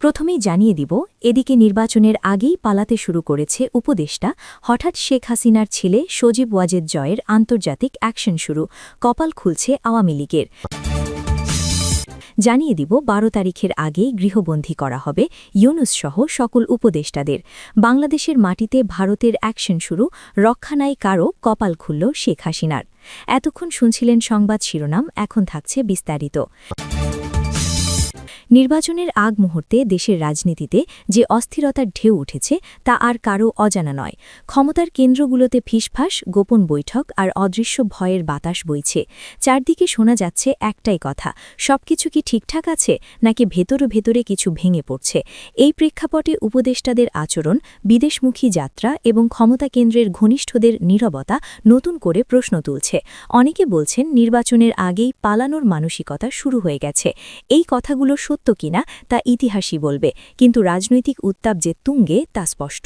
প্রথমেই জানিয়ে দিব, এদিকে নির্বাচনের আগেই পালাতে শুরু করেছে উপদেষ্টা। হঠাৎ শেখ হাসিনার ছেলে সজীব ওয়াজেদ জয়ের আন্তর্জাতিক অ্যাকশন শুরু, কপাল খুলছে আওয়ামী লীগের। জানিয়ে দিব ১২ তারিখের আগেই গৃহবন্দী করা হবে ইউনূসসহ সকল উপদেষ্টাদের। বাংলাদেশের মাটিতে ভারতের অ্যাকশন শুরু, রক্ষা নাই কারও, কপাল খুলল শেখ হাসিনার। এতক্ষণ শুনছিলেন সংবাদ শিরোনাম, এখন থাকছে বিস্তারিত। নির্বাচনের আগ মুহূর্তে দেশের রাজনীতিতে যে অস্থিরতার ঢেউ উঠেছে তা আর কারও অজানা নয়। ক্ষমতার কেন্দ্রগুলোতে ফিসফাস, গোপন বৈঠক আর অদৃশ্য ভয়ের বাতাস বইছে। চারদিকে শোনা যাচ্ছে একটাই কথা, সবকিছু কি ঠিকঠাক আছে নাকি ভেতরে কিছু ভেঙে পড়ছে। এই প্রেক্ষাপটে উপদেষ্টাদের আচরণ, বিদেশমুখী যাত্রা এবং ক্ষমতা কেন্দ্রের ঘনিষ্ঠদের নীরবতা নতুন করে প্রশ্ন তুলছে। অনেকে বলছেন নির্বাচনের আগেই পালানোর মানসিকতা শুরু হয়ে গেছে। এই কথাগুলো সত্য কিনা তা ইতিহাসই বলবে, কিন্তু রাজনৈতিক উত্তাপ যে তুঙ্গে তা স্পষ্ট।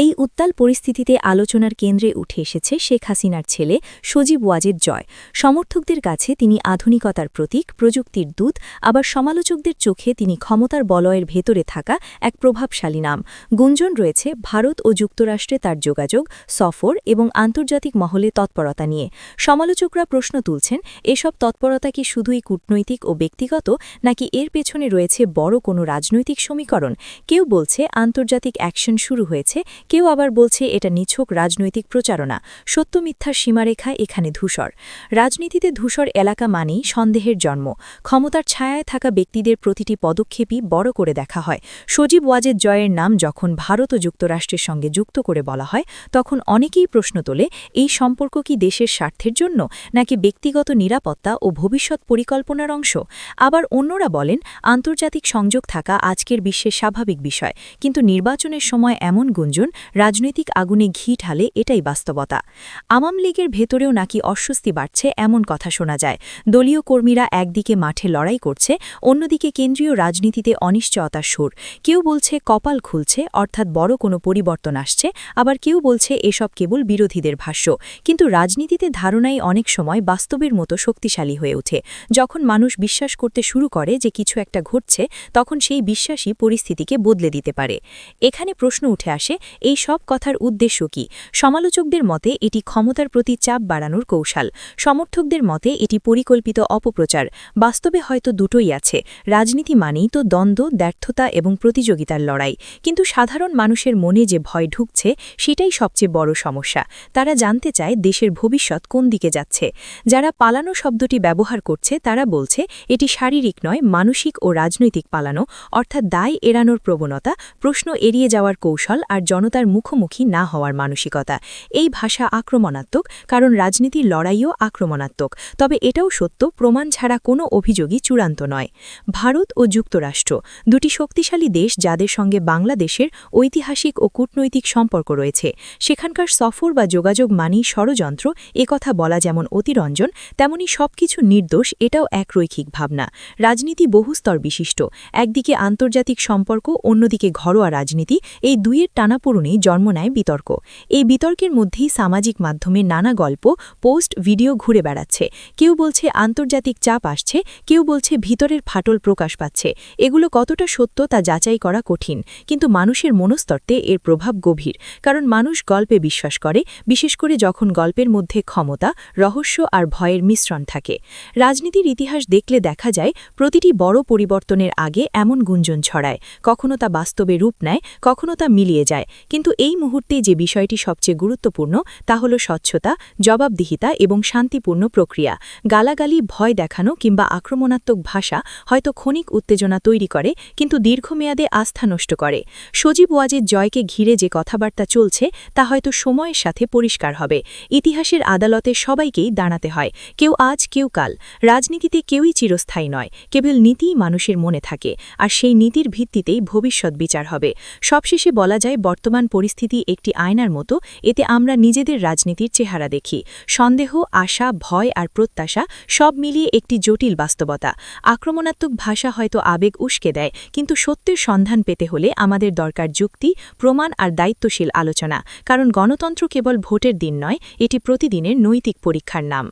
এই উত্তাল পরিস্থিতিতে আলোচনার কেন্দ্রে উঠে এসেছে শেখ হাসিনার ছেলে সজীব ওয়াজেদ জয়। সমর্থকদের কাছে তিনি আধুনিকতার প্রতীক, প্রযুক্তির দূত, আবার সমালোচকদের চোখে তিনি ক্ষমতার বলয়ের ভেতরে থাকা এক প্রভাবশালী নাম। গুঞ্জন রয়েছে ভারত ও যুক্তরাষ্ট্রে তার যোগাযোগ, সফর এবং আন্তর্জাতিক মহলে তৎপরতা নিয়ে। সমালোচকরা প্রশ্ন তুলছেন, এসব তৎপরতা কি শুধুই কূটনৈতিক ও ব্যক্তিগত, নাকি এর পেছনে রয়েছে বড় কোনো রাজনৈতিক সমীকরণ। কেউ বলছে আন্তর্জাতিক অ্যাকশন শুরু হয়েছে, কেউ আবার বলছে এটা নিছক রাজনৈতিক প্রচারণা। সত্য মিথ্যার সীমারেখা এখানে ধূসর। রাজনীতিতে ধূসর এলাকা মানেই সন্দেহের জন্ম। ক্ষমতার ছায়ায় থাকা ব্যক্তিদের প্রতিটি পদক্ষেপই বড় করে দেখা হয়। সজীব ওয়াজেদ জয়ের নাম যখন ভারত ও যুক্তরাষ্ট্রের সঙ্গে যুক্ত করে বলা হয়, তখন অনেকেই প্রশ্ন তোলে, এই সম্পর্ক কি দেশের স্বার্থের জন্য, নাকি ব্যক্তিগত নিরাপত্তা ও ভবিষ্যৎ পরিকল্পনার অংশ। আবার অন্যরা বলেন, আন্তর্জাতিক সংযোগ থাকা আজকের বিশ্বের স্বাভাবিক বিষয়, কিন্তু নির্বাচনের সময় এমন গুঞ্জন রাজনৈতিক আগুনে ঘি ঢালে, এটাই বাস্তবতা। আওয়ামী লীগের ভেতরেও নাকি অস্বস্তি বাড়ছে এমন কথা শোনা যায়। দলীয় কর্মীরা একদিকে মাঠে লড়াই করছে, অন্যদিকে কেন্দ্রীয় রাজনীতিতে অনিশ্চয়তার সুর। কেউ বলছে কপাল খুলছে, অর্থাৎ বড় কোনো পরিবর্তন আসছে, আবার কেউ বলছে এসব কেবল বিরোধীদের ভাষ্য। কিন্তু রাজনীতিতে ধারণাই অনেক সময় বাস্তবের মতো শক্তিশালী হয়ে ওঠে। যখন মানুষ বিশ্বাস করতে শুরু করে যে কিছু একটা ঘটছে, তখন সেই বিশ্বাসই পরিস্থিতিকে বদলে দিতে পারে। এখানে প্রশ্ন উঠে আসে, এই সব কথার উদ্দেশ্য কি। সমালোচকদের মতে এটি ক্ষমতার প্রতি চাপ বাড়ানোর কৌশল, সমর্থকদের মতে এটি পরিকল্পিত অপপ্রচার। বাস্তবে হয়তো দুটোই আছে। রাজনীতি মানেই তো দ্বন্দ্ব, ব্যর্থতা এবং প্রতিযোগিতার লড়াই। কিন্তু সাধারণ মানুষের মনে যে ভয় ঢুকছে, সেটাই সবচেয়ে বড় সমস্যা। তারা জানতে চায় দেশের ভবিষ্যৎ কোন দিকে যাচ্ছে। যারা পালানো শব্দটি ব্যবহার করছে তারা বলছে এটি শারীরিক নয়, মানসিক ও রাজনৈতিক পালানো, অর্থাৎ দায় এড়ানোর প্রবণতা, প্রশ্ন এড়িয়ে যাওয়ার কৌশল আর জনতার মুখোমুখি না হওয়ার মানসিকতা। এই ভাষা আক্রমণাত্মক, কারণ রাজনীতির লড়াইও আক্রমণাত্মক। তবে এটাও সত্য, প্রমাণ ছাড়া কোনো অভিযোগই চূড়ান্ত নয়। ভারত ও যুক্তরাষ্ট্র দুটি শক্তিশালী দেশ, যাদের সঙ্গে বাংলাদেশের ঐতিহাসিক ও কূটনৈতিক সম্পর্ক রয়েছে। সেখানকার সফর বা যোগাযোগ মানেই ষড়যন্ত্র, একথা বলা যেমন অতিরঞ্জন, তেমনি সবকিছু নির্দোষ, এটাও এক রৈখিক ভাবনা। রাজনীতি বহুস্তর বিশিষ্ট, একদিকে আন্তর্জাতিক সম্পর্ক, অন্যদিকে ঘরোয়া রাজনীতি। এই দুইয়ের টানাপোড়েনেই জন্ম নেয় বিতর্ক। এই বিতর্কের মধ্যেই সামাজিক মাধ্যমে নানা গল্প, পোস্ট, ভিডিও ঘুরে বেড়াচ্ছে। কেউ বলছে আন্তর্জাতিক চাপ আসছে, কেউ বলছে ভিতরের ফাটল প্রকাশ পাচ্ছে। এগুলো কতটা সত্য তা যাচাই করা কঠিন, কিন্তু মানুষের মনস্তত্ত্বে এর প্রভাব গভীর। কারণ মানুষ গল্পে বিশ্বাস করে, বিশেষ করে যখন গল্পের মধ্যে ক্ষমতা, রহস্য আর ভয়ের মিশ্রণ থাকে। রাজনীতির ইতিহাস দেখলে দেখা যায়, প্রতিটি বড় পরিবর্তনের আগে এমন গুঞ্জন ছড়ায়। কখনো তা বাস্তবে রূপ নেয়, কখনো তা মিলিয়ে যায়। কিন্তু এই মুহূর্তে যে বিষয়টি সবচেয়ে গুরুত্বপূর্ণ তা হল স্বচ্ছতা, জবাবদিহিতা এবং শান্তিপূর্ণ প্রক্রিয়া। গালাগালি, ভয় দেখানো কিংবা আক্রমণাত্মক ভাষা হয়তো ক্ষণিক উত্তেজনা তৈরি করে, কিন্তু দীর্ঘমেয়াদে আস্থা নষ্ট করে। সজীব ওয়াজেদ জয়কে ঘিরে যে কথাবার্তা চলছে তা হয়তো সময়ের সাথে পরিষ্কার হবে। ইতিহাসের আদালতে সবাইকেই দাঁড়াতে হয়, কেউ আজ কেউ কাল। রাজনীতিতে কেউই চিরস্থায়ী নয়, কেবল নীতিই মানুষের মনে থাকে, আর সেই নীতির ভিত্তিতেই ভবিষ্যৎ বিচার হবে। সবশেষে বলা যায়, বর্তমান পরিস্থিতি একটি আয়নার মতো। এতে আমরা নিজেদের রাজনীতির চেহারা দেখি, সন্দেহ, আশা, ভয় আর প্রত্যাশা সব মিলিয়ে একটি জটিল বাস্তবতা। আক্রমণাত্মক ভাষা হয়তো আবেগ উস্কে দেয়, কিন্তু সত্যের সন্ধান পেতে হলে আমাদের দরকার যুক্তি, প্রমাণ আর দায়িত্বশীল আলোচনা। কারণ গণতন্ত্র কেবল ভোটের দিন নয়, এটি প্রতিদিনের নৈতিক পরীক্ষার নাম।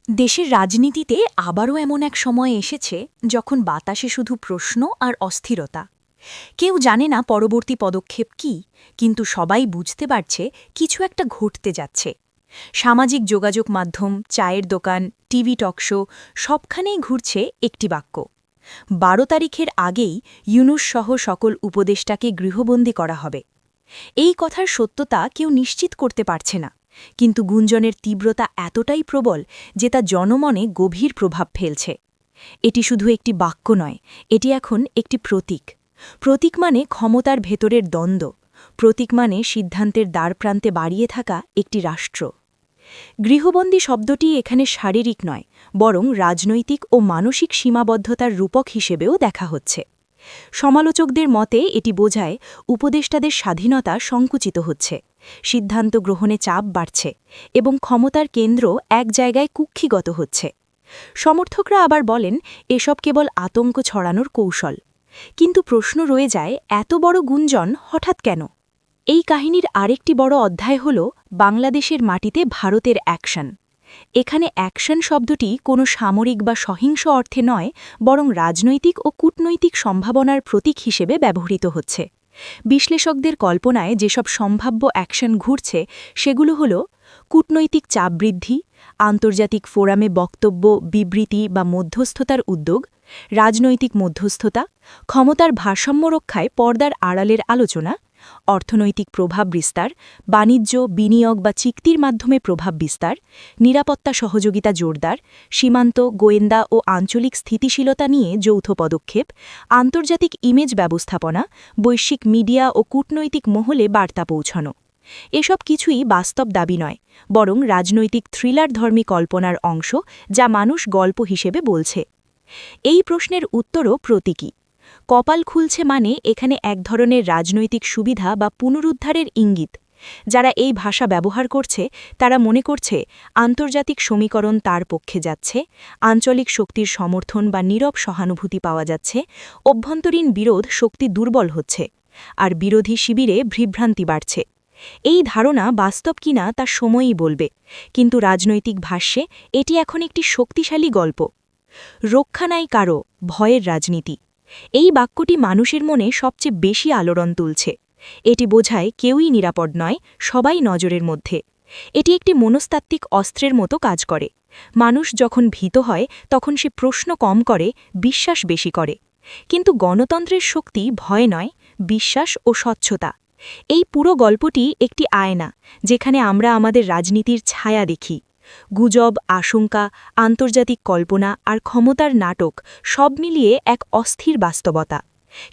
দেশের রাজনীতিতে আবারও এমন এক সময় এসেছে যখন বাতাসে শুধু প্রশ্ন আর অস্থিরতা। কেউ জানে না পরবর্তী পদক্ষেপ কি, কিন্তু সবাই বুঝতে পারছে কিছু একটা ঘটতে যাচ্ছে। সামাজিক যোগাযোগ মাধ্যম, চায়ের দোকান, টিভি টকশো সবখানেই ঘুরছে একটি বাক্য। ১২ তারিখের আগেই ইউনূস সহ সকল উপদেষ্টাকে গৃহবন্দী করা হবে। এই কথার সত্যতা কেউ নিশ্চিত করতে পারছে না, কিন্তু গুঞ্জনের তীব্রতা এতটাই প্রবল যে তা জনমনে গভীর প্রভাব ফেলছে। এটি শুধু একটি বাক্য নয়, এটি এখন একটি প্রতীক। প্রতীক মানে ক্ষমতার ভেতরের দ্বন্দ্ব, প্রতীক মানে সিদ্ধান্তের দ্বারপ্রান্তে বাড়িয়ে থাকা একটি রাষ্ট্র। গৃহবন্দী শব্দটি এখানে শারীরিক নয়, বরং রাজনৈতিক ও মানসিক সীমাবদ্ধতার রূপক হিসেবেও দেখা হচ্ছে। সমালোচকদের মতে এটি বোঝায় উপদেষ্টাদের স্বাধীনতা সংকুচিত হচ্ছে, সিদ্ধান্ত গ্রহণে চাপ বাড়ছে এবং ক্ষমতার কেন্দ্র এক জায়গায় কুক্ষিগত হচ্ছে। সমর্থকরা আবার বলেন এসব কেবল আতঙ্ক ছড়ানোর কৌশল। কিন্তু প্রশ্ন রয়ে যায়, এত বড় গুঞ্জন হঠাৎ কেন? এই কাহিনীর আরেকটি বড় অধ্যায় হল বাংলাদেশের মাটিতে ভারতের অ্যাকশন। এখানে অ্যাকশন শব্দটি কোনো সামরিক বা সহিংস অর্থে নয়, বরং রাজনৈতিক ও কূটনৈতিক সম্ভাবনার প্রতীক হিসেবে ব্যবহৃত হচ্ছে। বিশ্লেষকদের কল্পনায় যেসব সম্ভাব্য অ্যাকশন ঘুরছে সেগুলো হল কূটনৈতিক চাপ বৃদ্ধি, আন্তর্জাতিক ফোরামে বক্তব্য, বিবৃতি বা মধ্যস্থতার উদ্যোগ, রাজনৈতিক মধ্যস্থতা, ক্ষমতার ভারসাম্য রক্ষায় পর্দার আড়ালের আলোচনা, অর্থনৈতিক প্রভাব বিস্তার, বাণিজ্য, বিনিয়োগ বা চুক্তির মাধ্যমে প্রভাব বিস্তার, নিরাপত্তা সহযোগিতা জোরদার, সীমান্ত, গোয়েন্দা ও আঞ্চলিক স্থিতিশীলতা নিয়ে যৌথ পদক্ষেপ, আন্তর্জাতিক ইমেজ ব্যবস্থাপনা, বৈশ্বিক মিডিয়া ও কূটনৈতিক মহলে বার্তা পৌঁছানো। এসব কিছুই বাস্তব দাবি নয়, বরং রাজনৈতিক থ্রিলারধর্মী কল্পনার অংশ, যা মানুষ গল্প হিসেবে বলছে। এই প্রশ্নের উত্তরও প্রতীকী। কপাল খুলছে মানে এখানে এক ধরনের রাজনৈতিক সুবিধা বা পুনরুদ্ধারের ইঙ্গিত। যারা এই ভাষা ব্যবহার করছে তারা মনে করছে আন্তর্জাতিক সমীকরণ তার পক্ষে যাচ্ছে, আঞ্চলিক শক্তির সমর্থন বা নীরব সহানুভূতি পাওয়া যাচ্ছে, অভ্যন্তরীণ বিরোধ শক্তি দুর্বল হচ্ছে, আর বিরোধী শিবিরে বিভ্রান্তি বাড়ছে। এই ধারণা বাস্তব কিনা তা সময়ই বলবে, কিন্তু রাজনৈতিক ভাষ্যে এটি এখন একটি শক্তিশালী গল্প। রক্ষা নাই কারো, ভয়ের রাজনীতি। এই বাক্যটি মানুষের মনে সবচেয়ে বেশি আলোড়ন তুলছে। এটি বোঝায় কেউই নিরাপদ নয়, সবাই নজরের মধ্যে। এটি একটি মনস্তাত্ত্বিক অস্ত্রের মতো কাজ করে। মানুষ যখন ভীত হয় তখন সে প্রশ্ন কম করে, বিশ্বাস বেশি করে। কিন্তু গণতন্ত্রের শক্তি ভয় নয়, বিশ্বাস ও স্বচ্ছতা। এই পুরো গল্পটি একটি আয়না, যেখানে আমরা আমাদের রাজনীতির ছায়া দেখি। গুজব, আশঙ্কা, আন্তর্জাতিক কল্পনা আর ক্ষমতার নাটক সব মিলিয়ে এক অস্থির বাস্তবতা।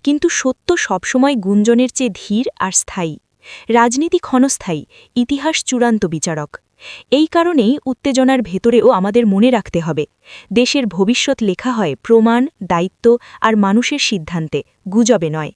কিন্তু সত্য সবসময় গুঞ্জনের চেয়ে ধীর আর স্থায়ী। রাজনীতি ক্ষণস্থায়ী, ইতিহাস চূড়ান্ত বিচারক। এই কারণেই উত্তেজনার ভেতরেও আমাদের মনে রাখতে হবে, দেশের ভবিষ্যৎ লেখা হয় প্রমাণ, দায়িত্ব আর মানুষের সিদ্ধান্তে, গুজবে নয়।